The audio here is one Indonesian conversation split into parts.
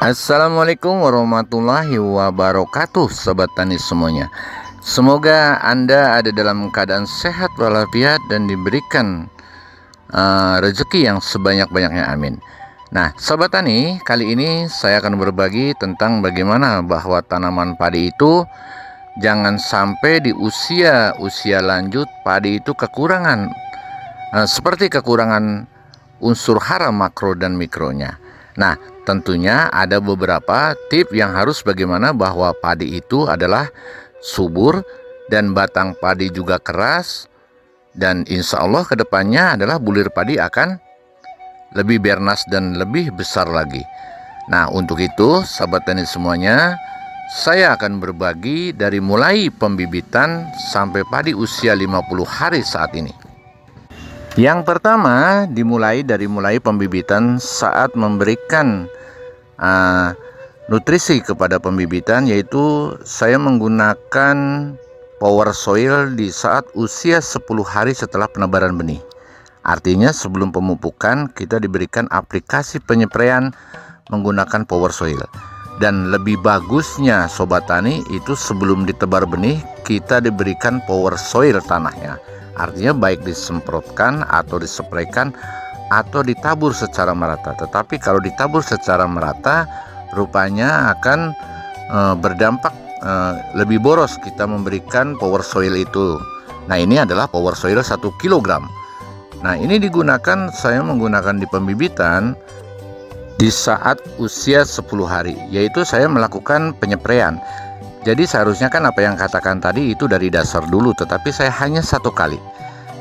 Assalamualaikum warahmatullahi wabarakatuh, Sobat Tani semuanya. Semoga Anda ada dalam keadaan sehat walafiat dan diberikan rezeki yang sebanyak-banyaknya, amin. Nah, Sobat Tani, kali ini saya akan berbagi tentang bagaimana bahwa tanaman padi itu jangan sampai di usia lanjut padi itu kekurangan, seperti kekurangan unsur hara makro dan mikronya. Nah, tentunya ada beberapa tips yang harus bagaimana bahwa padi itu adalah subur dan batang padi juga keras, dan insya Allah kedepannya adalah bulir padi akan lebih bernas dan lebih besar lagi. Nah, untuk itu sahabat tani semuanya, saya akan berbagi dari mulai pembibitan sampai padi usia 50 hari saat ini. Yang pertama dimulai dari pembibitan saat memberikan nutrisi kepada pembibitan, yaitu saya menggunakan power soil di saat usia 10 hari setelah penebaran benih. Artinya sebelum pemupukan kita diberikan aplikasi penyepraian menggunakan power soil. Dan lebih bagusnya Sobat Tani itu sebelum ditebar benih kita diberikan power soil tanahnya. Artinya baik disemprotkan atau disepraikan atau ditabur secara merata. Tetapi kalau ditabur secara merata rupanya akan berdampak lebih boros kita memberikan power soil itu. Nah, ini adalah power soil 1 kg. Nah, ini digunakan, saya menggunakan di pembibitan di saat usia 10 hari, yaitu saya melakukan penyepraian. Jadi seharusnya kan apa yang katakan tadi itu dari dasar dulu, tetapi saya hanya 1 kali.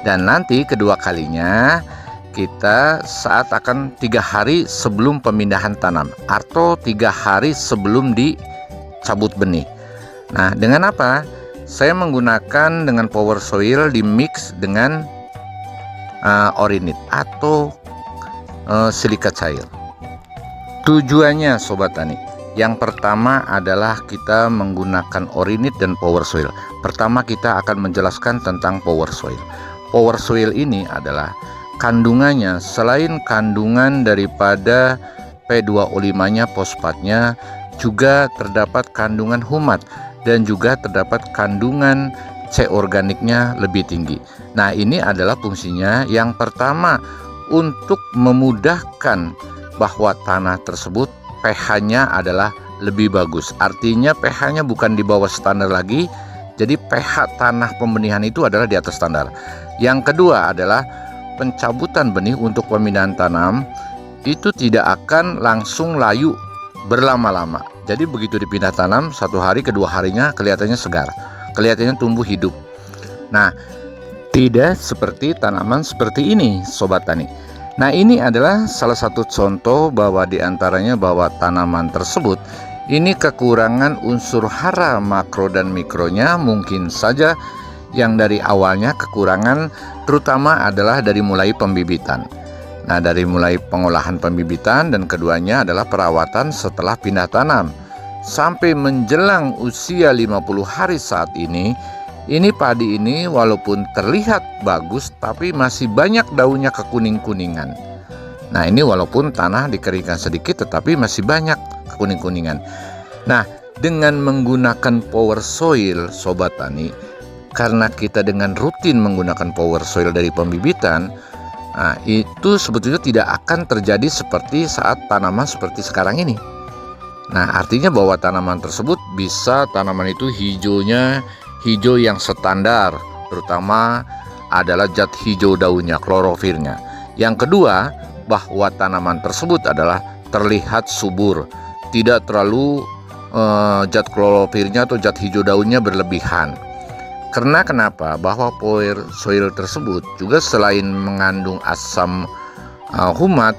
Dan nanti kedua kalinya kita saat akan 3 hari sebelum pemindahan tanam atau 3 hari sebelum dicabut benih. Nah, dengan apa? Saya menggunakan dengan power soil di mix dengan orinit atau silika cair. Tujuannya Sobat Tani, yang pertama adalah kita menggunakan orinit dan power soil. Pertama kita akan menjelaskan tentang power soil. Power soil ini adalah kandungannya, selain kandungan daripada P2O5-nya, fosfatnya, juga terdapat kandungan humat dan juga terdapat kandungan C organiknya lebih tinggi. Nah, ini adalah fungsinya yang pertama untuk memudahkan bahwa tanah tersebut pH-nya adalah lebih bagus. Artinya pH-nya bukan di bawah standar lagi. Jadi pH tanah pembenihan itu adalah di atas standar. Yang kedua adalah pencabutan benih untuk pemindahan tanam itu tidak akan langsung layu berlama-lama. Jadi begitu dipindah tanam 1 hari, kedua harinya kelihatannya segar, kelihatannya tumbuh hidup. Nah, tidak seperti tanaman seperti ini Sobat Tani. Nah, ini adalah salah satu contoh bahwa diantaranya bahwa tanaman tersebut ini kekurangan unsur hara makro dan mikronya mungkin saja yang dari awalnya kekurangan, terutama adalah dari mulai pembibitan. Nah, dari mulai pengolahan pembibitan dan keduanya adalah perawatan setelah pindah tanam. Sampai menjelang usia 50 hari saat ini padi ini walaupun terlihat bagus tapi masih banyak daunnya kekuning-kuningan. Nah, ini walaupun tanah dikeringkan sedikit tetapi masih banyak kekuning-kuningan. Nah, dengan menggunakan power soil Sobat Tani, karena kita dengan rutin menggunakan power soil dari pembibitan, nah, itu sebetulnya tidak akan terjadi seperti saat tanaman seperti sekarang ini. Nah, artinya bahwa tanaman tersebut bisa tanaman itu hijaunya hijau yang standar, terutama adalah zat hijau daunnya, klorofilnya. Yang kedua, bahwa tanaman tersebut adalah terlihat subur, tidak terlalu zat klorofilnya atau zat hijau daunnya berlebihan. Karena kenapa? Bahwa power soil tersebut juga selain mengandung asam humat,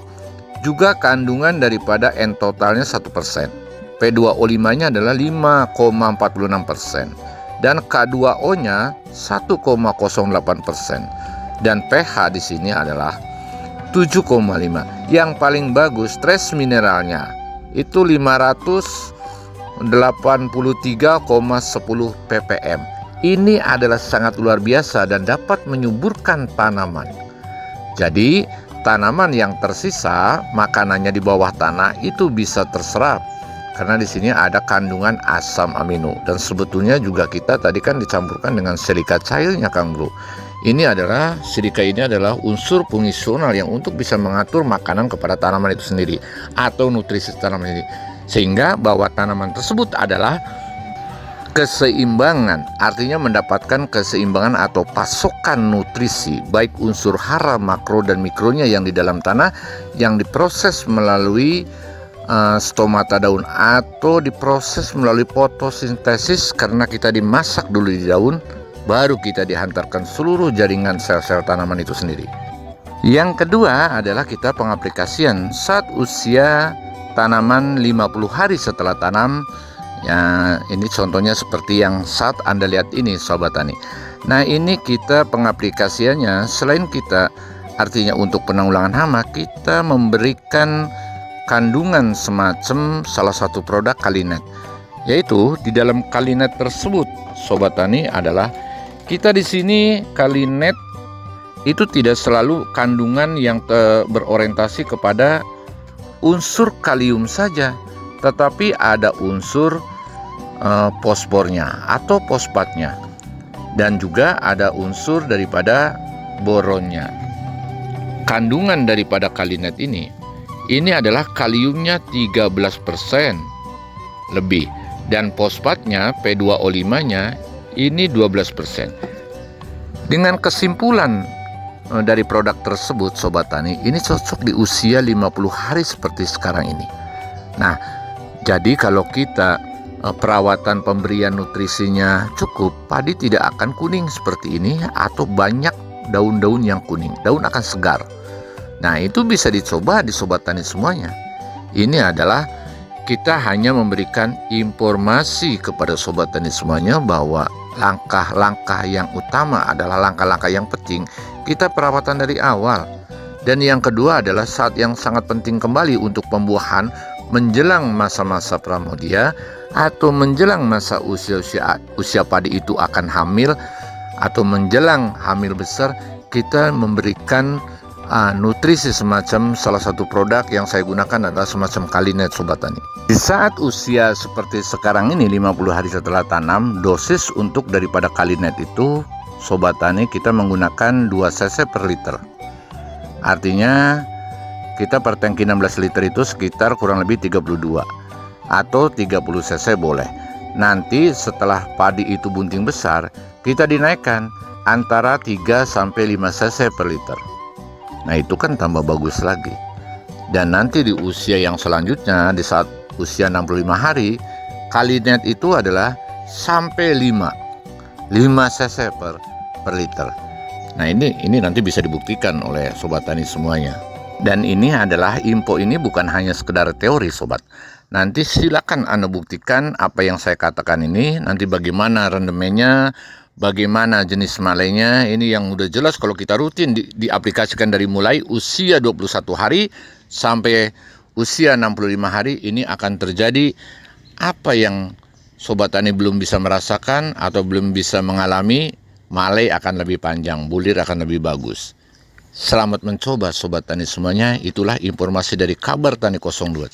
juga kandungan daripada N totalnya 1%. P2O5-nya adalah 5,46%. Dan K2O-nya 1,08%. Dan pH di sini ppH 7,5. Yang paling bagus trace mineralnya itu 583,10 ppm. Ini adalah sangat luar biasa dan dapat menyuburkan tanaman. Jadi tanaman yang tersisa makanannya di bawah tanah itu bisa terserap karena di sini ada kandungan asam amino, dan sebetulnya juga kita tadi kan dicampurkan dengan silika cairnya, Kang Bro. Silika ini adalah unsur fungsional yang untuk bisa mengatur makanan kepada tanaman itu sendiri atau nutrisi tanaman ini, sehingga bahwa tanaman tersebut adalah keseimbangan, artinya mendapatkan keseimbangan atau pasokan nutrisi baik unsur hara, makro dan mikronya yang di dalam tanah yang diproses melalui stomata daun atau diproses melalui fotosintesis, karena kita dimasak dulu di daun baru kita dihantarkan seluruh jaringan sel-sel tanaman itu sendiri. Yang kedua adalah kita pengaplikasian saat usia tanaman 50 hari setelah tanam. Ya, ini contohnya seperti yang saat Anda lihat ini, Sobat Tani. Nah, ini kita pengaplikasiannya selain kita artinya untuk penanggulangan hama, kita memberikan kandungan semacam salah satu produk Kalinet. Yaitu di dalam Kalinet tersebut, Sobat Tani, adalah kita di sini Kalinet itu tidak selalu kandungan yang berorientasi kepada unsur kalium saja, tetapi ada unsur fosfornya atau fosfatnya, dan juga ada unsur daripada boronnya. Kandungan daripada Kalinet ini adalah kaliumnya 13% lebih, dan fosfatnya P2O5-nya ini 12%. Dengan kesimpulan dari produk tersebut, Sobat Tani, ini cocok di usia 50 hari seperti sekarang ini. Nah, jadi kalau kita perawatan pemberian nutrisinya cukup, padi tidak akan kuning seperti ini atau banyak daun-daun yang kuning. Daun akan segar. Nah, itu bisa dicoba di Sobat Tani semuanya. Ini adalah kita hanya memberikan informasi kepada Sobat Tani semuanya bahwa langkah-langkah yang utama adalah langkah-langkah yang penting kita perawatan dari awal. Dan yang kedua adalah saat yang sangat penting kembali untuk pembuahan menjelang masa-masa pramudia atau menjelang masa usia padi itu akan hamil atau menjelang hamil besar, kita memberikan nutrisi semacam salah satu produk yang saya gunakan adalah semacam Kalinet, Sobat Tani. Di saat usia seperti sekarang ini 50 hari setelah tanam, dosis untuk daripada Kalinet itu, Sobat Tani, kita menggunakan 2 cc per liter. Artinya kita per tangki 16 liter itu sekitar kurang lebih 32 atau 30 cc boleh. Nanti setelah padi itu bunting besar, kita dinaikkan antara 3 sampai 5 cc per liter. Nah, itu kan tambah bagus lagi. Dan nanti di usia yang selanjutnya, di saat usia 65 hari, Kalinet itu adalah sampai 5 cc per liter. Nah, ini nanti bisa dibuktikan oleh Sobat Tani semuanya. Dan ini adalah info, ini bukan hanya sekedar teori, Sobat. Nanti silakan Anda buktikan apa yang saya katakan ini. Nanti bagaimana rendemennya, bagaimana jenis malainya, ini yang udah jelas kalau kita rutin diaplikasikan dari mulai usia 21 hari sampai usia 65 hari, ini akan terjadi apa yang Sobat Tani belum bisa merasakan atau belum bisa mengalami. Malai akan lebih panjang, bulir akan lebih bagus. Selamat mencoba Sobat Tani semuanya. Itulah informasi dari Kabar Tani 02.